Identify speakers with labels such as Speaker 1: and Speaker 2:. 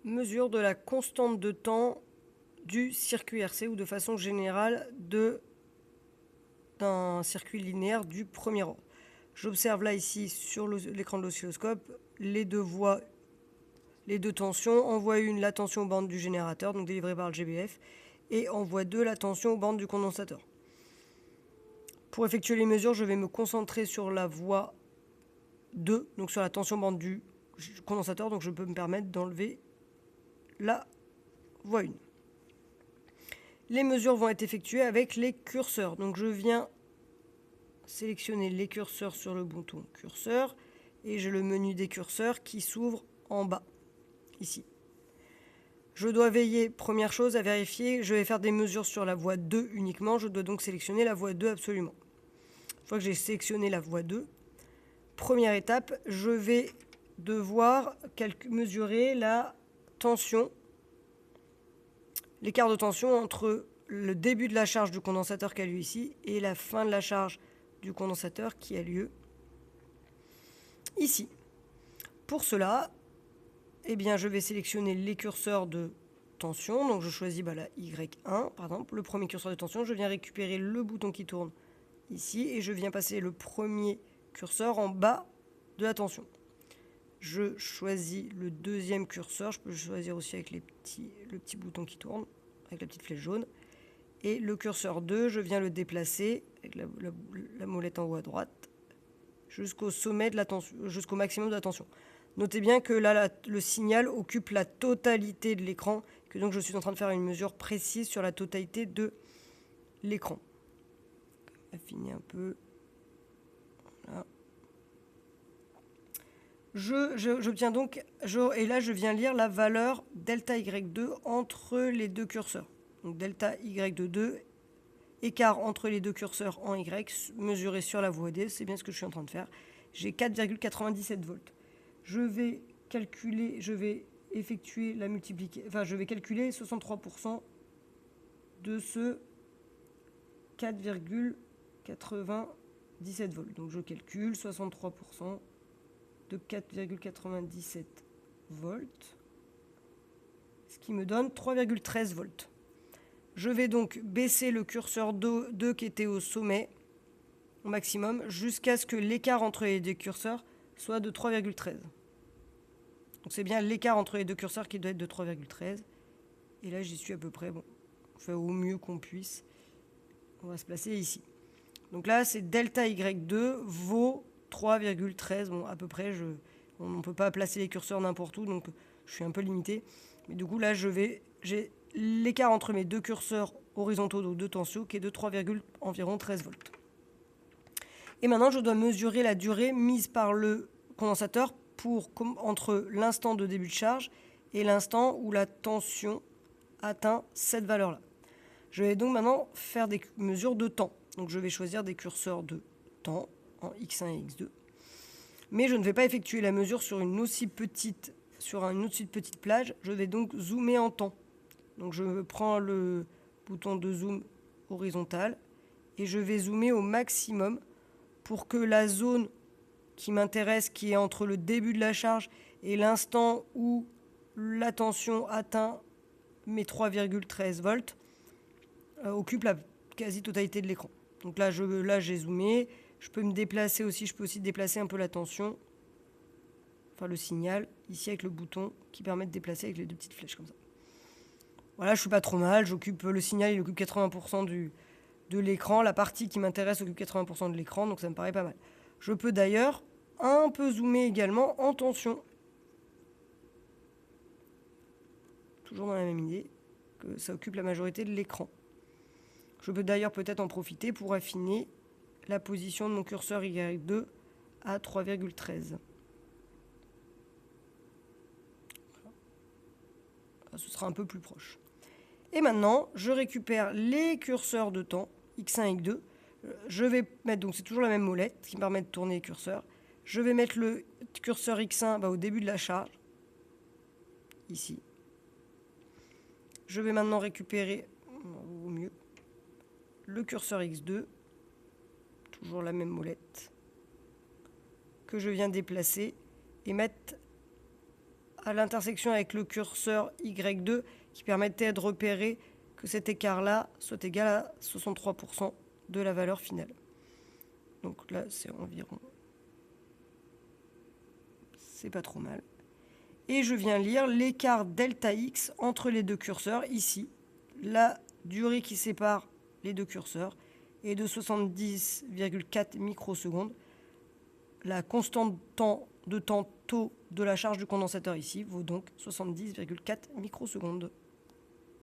Speaker 1: mesure de la constante de temps du circuit RC ou de façon générale d'un circuit linéaire du premier ordre. J'observe là ici sur l'écran de l'oscilloscope les deux voies, les deux tensions. En voie 1, la tension aux bornes du générateur, donc délivrée par le GBF, et en voie 2, la tension aux bornes du condensateur. Pour effectuer les mesures, je vais me concentrer sur la voie 2, donc sur la tension bande du condensateur, donc je peux me permettre d'enlever la voie 1. Les mesures vont être effectuées avec les curseurs, donc je viens sélectionner les curseurs sur le bouton curseur, et j'ai le menu des curseurs qui s'ouvre en bas, ici. Je dois veiller, première chose, à vérifier, je vais faire des mesures sur la voie 2 uniquement, je dois donc sélectionner la voie 2 absolument. Une fois que j'ai sélectionné la voie 2, première étape, je vais devoir mesurer la tension, l'écart de tension entre le début de la charge du condensateur qui a lieu ici et la fin de la charge du condensateur qui a lieu ici. Pour cela, eh bien, je vais sélectionner les curseurs de tension. Donc je choisis la Y1 par exemple, le premier curseur de tension. Je viens récupérer le bouton qui tourne ici et je viens passer le premier curseur en bas de la tension. Je choisis le deuxième curseur, je peux le choisir aussi avec le petit bouton qui tourne, avec la petite flèche jaune. Et le curseur 2, je viens le déplacer avec la molette en haut à droite jusqu'au sommet de la tension, jusqu'au maximum de la tension. Notez bien que là, le signal occupe la totalité de l'écran, que donc je suis en train de faire une mesure précise sur la totalité de l'écran. Affiner un peu. Voilà. J'obtiens donc, et là je viens lire la valeur delta Y2 entre les deux curseurs. Donc delta Y de 2, écart entre les deux curseurs en Y, mesuré sur la voie D, c'est bien ce que je suis en train de faire. J'ai 4,97 volts. Je vais calculer, je vais effectuer la multiplication, enfin je vais calculer 63% de ce 4,97 volts. Donc je calcule 63% de 4,97 volts, ce qui me donne 3,13 volts. Je vais donc baisser le curseur 2 qui était au sommet, au maximum, jusqu'à ce que l'écart entre les deux curseurs soit de 3,13. Donc c'est bien l'écart entre les deux curseurs qui doit être de 3,13. Et là j'y suis à peu près, bon, on fait au mieux qu'on puisse. On va se placer ici. Donc là c'est delta Y2 vaut 3,13. Bon, à peu près, on ne peut pas placer les curseurs n'importe où, donc je suis un peu limité. Mais du coup là j'ai l'écart entre mes deux curseurs horizontaux, donc deux tensions, qui est de 3,13 volts. Et maintenant, je dois mesurer la durée mise par le condensateur entre l'instant de début de charge et l'instant où la tension atteint cette valeur-là. Je vais donc maintenant faire des mesures de temps. Donc je vais choisir des curseurs de temps en X1 et X2. Mais je ne vais pas effectuer la mesure sur une aussi petite plage. Je vais donc zoomer en temps. Donc je prends le bouton de zoom horizontal et je vais zoomer au maximum pour que la zone qui m'intéresse, qui est entre le début de la charge et l'instant où la tension atteint mes 3,13 volts, occupe la quasi-totalité de l'écran. Donc là, j'ai zoomé. Je peux me déplacer aussi, je peux aussi déplacer un peu la tension, enfin le signal, ici avec le bouton qui permet de déplacer avec les deux petites flèches comme ça. Voilà, je suis pas trop mal, le signal, il occupe 80% de l'écran, la partie qui m'intéresse occupe 80% de l'écran, donc ça me paraît pas mal. Je peux d'ailleurs un peu zoomer également en tension. Toujours dans la même idée, que ça occupe la majorité de l'écran. Je peux d'ailleurs peut-être en profiter pour affiner la position de mon curseur Y2 à 3,13. Ce sera un peu plus proche. Et maintenant, je récupère les curseurs de temps, X1 et X2. Je vais mettre, donc c'est toujours la même molette qui me permet de tourner les curseurs. Je vais mettre le curseur X1 au début de la charge, ici. Je vais maintenant récupérer, au mieux, le curseur X2, toujours la même molette, que je viens déplacer et mettre à l'intersection avec le curseur Y2 qui permettait de repérer que cet écart-là soit égal à 63% de la valeur finale. Donc là, c'est environ... C'est pas trop mal. Et je viens lire l'écart delta X entre les deux curseurs, ici. La durée qui sépare les deux curseurs est de 70,4 microsecondes. La constante de temps taux de la charge du condensateur ici vaut donc 70,4 microsecondes.